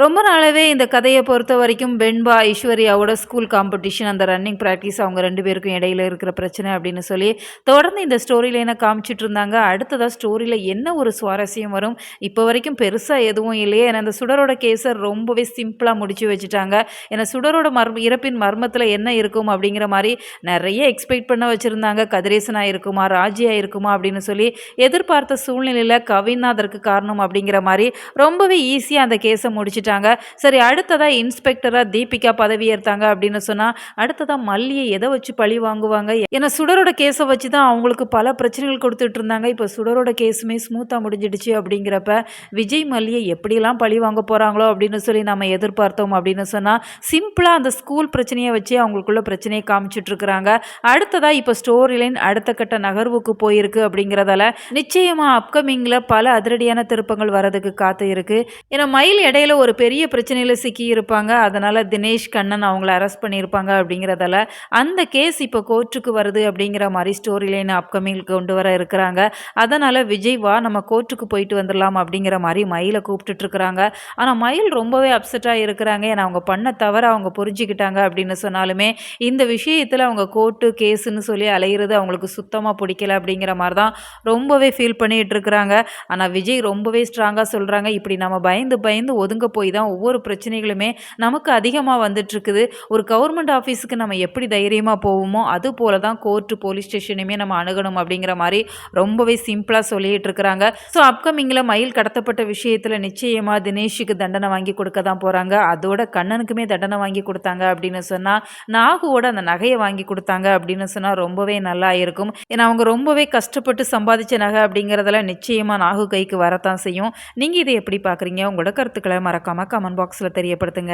ரொம்ப நாளாவே இந்த கதைய பொறுத்தவரைக்கும் வெண்பா, ஐஸ்வர்யாவோட ஸ்கூல் காம்படிஷன் அந்த ரன்னிங் பிராக்டிஸ் அவங்க 2 பேருக்கும் இடையில இருக்கிற பிரச்சனை அப்படின்னு சொல்லி, தொடர்ந்து இந்த ஸ்டோரி லைன காமிச்சிட்டு இருந்தாங்க. அடுத்ததா ஸ்டோரியில என்ன ஒரு சுவாரஸ்யம் வரும்? இப்போ வரைக்கும் பெருசா எதுவும் இல்லையே. ஏன்னா அந்த சுடரோட கேஸ ரொம்பவே சிம்பிளா முடிச்சு வச்சுட்டாங்க. ஏன்னா சுடரோட இறப்பின் மர்மத்தில என்ன இருக்கும் அப்படிங்கிற மாரி நெறைய எக்ஸ்பெக்ட் பண்ண வச்சிருந்தாங்க. கதிரேசனா இருக்குமா? ராஜியா இருக்குமா? அப்படின்னு சொல்லி எதிர்பார்த்த சூழ்நிலையில கவின் தான் அதற்கு காரணம் அப்படிங்கிற மாரி ரொம்பவே ஈஸியா அந்த கேஸ முடிச்சுட்டாங்க. சரி, அடுத்ததா இன்ஸ்பெக்டரா தீபிகா பதவியேற்றாங்க அப்படின்னு சொன்னா, அடுத்ததா மல்லியை எதை வச்சு பழி வாங்குவாங்க? ஏன்னா சுடரோட கேஸ வச்சு தான் அவங்களுக்கு பல பிரச்சனைகள் கொடுத்துட்டு இருந்தாங்க. இப்போ சுடரோட கேஸுமே ஸ்மூத்தா முடிஞ்சிடுச்சு அப்படிங்கிறப்ப, விஜய் மல்லியை எப்படிலாம் பழி வாங்க போறாங்களோ அப்படின்னு சொல்லி நம்ம எதிர்பார்த்தோம் அப்படின்னு சொன்னா, சிம்பிளா அந்த ஸ்கூல் பிரச்சனையை வச்சு அவங்களுக்குள்ள பிரச்சனையை காமிச்சிட்டு இருக்கிறாங்க. அடுத்ததா இப்போ ஸ்டோரி லைன் அடுத்த கட்ட நகர்வுக்கு போயிருக்கு அப்படிங்கிறதால நிச்சயமா அப்கமிங்ல பல அதிரடியான திருப்பங்கள் வரதுக்கு காத்து இருக்கு. ஏன்னா மயில் இடையில ஒரு பெரிய பிரச்சனையில சிக்கியிருப்பாங்க. அதனால தினேஷ் கண்ணன் அவங்கள அரெஸ்ட் பண்ணியிருப்பாங்க அப்படிங்கிறதால, அந்த கேஸ் இப்போ கோர்ட்டுக்கு வருது அப்படிங்கிற மாரி ஸ்டோரி லைன் அப்கமிங் கொண்டு வர இருக்கிறாங்க. அதனால விஜய் வா நம்ம கோர்ட்டுக்கு போயிட்டு வந்துடலாம் அப்படிங்கிற மாரி மயில கூப்பிட்டுட்டு இருக்கிறாங்க. ஆனா மயில் ரொம்பவே அப்செட்டா இருக்கிறாங்க. ஏன்னா அவங்க பண்ண தவற அவங்க புரிஞ்சுக்கிட்டாங்க அப்படின்னு சொன்னாலுமே, இந்த விஷயத்துல அவங்க கோர்ட்டு கேஸுன்னு சொல்லி அலையிறது அவங்களுக்கு சுத்தமா பிடிக்கல அப்படிங்கிற மாரி தான் ரொம்பவே ஃபீல் பண்ணிட்டு இருக்கிறாங்க. ஆனா விஜய் ரொம்பவே ஸ்ட்ராங்கா சொல்றாங்க, இப்படி நம்ம பயந்து பயந்து ஒதுங்க போய் தான் ஒவ்வொரு பிரச்சனைகளுமே நமக்கு அதிகமாக வந்துட்டுருக்குது. ஒரு கவர்மெண்ட் ஆஃபீஸுக்கு நம்ம எப்படி தைரியமாக போவோமோ, அது போல தான் கோர்ட்டு, போலீஸ் ஸ்டேஷனையுமே நம்ம அணுகணும் அப்படிங்கிற மாரி ரொம்பவே சிம்பிளா சொல்லிட்டு இருக்கிறாங்க. ஸோ அப்கமிங்கில மயில் கடத்தப்பட்ட விஷயத்தில நிச்சயமா தினேஷுக்கு தண்டனை வாங்கி கொடுக்க தான் போறாங்க. அதோட கண்ணனுக்குமே தண்டனை வாங்கி கொடுத்தாங்க அப்படின்னு சொன்னா, நாகுவோட அந்த நகைய வாங்கி கொடுத்தாங்க அப்படின்னு சொன்னா ரொம்பவே நல்லா இருக்கும். ஏன்னா அவங்க ரொம்பவே கஷ்டப்பட்டு சம்பாதிச்ச நகை அப்படிங்கிறதுல நிச்சயமா நாகு கைக்கு வரத்தான் செய்யும். நீங்க இதை எப்படி பார்க்குறீங்க? உங்களோட கருத்துக்களை மறக்காம கமெண்ட் பாக்ஸில் தெரியப்படுத்துங்க.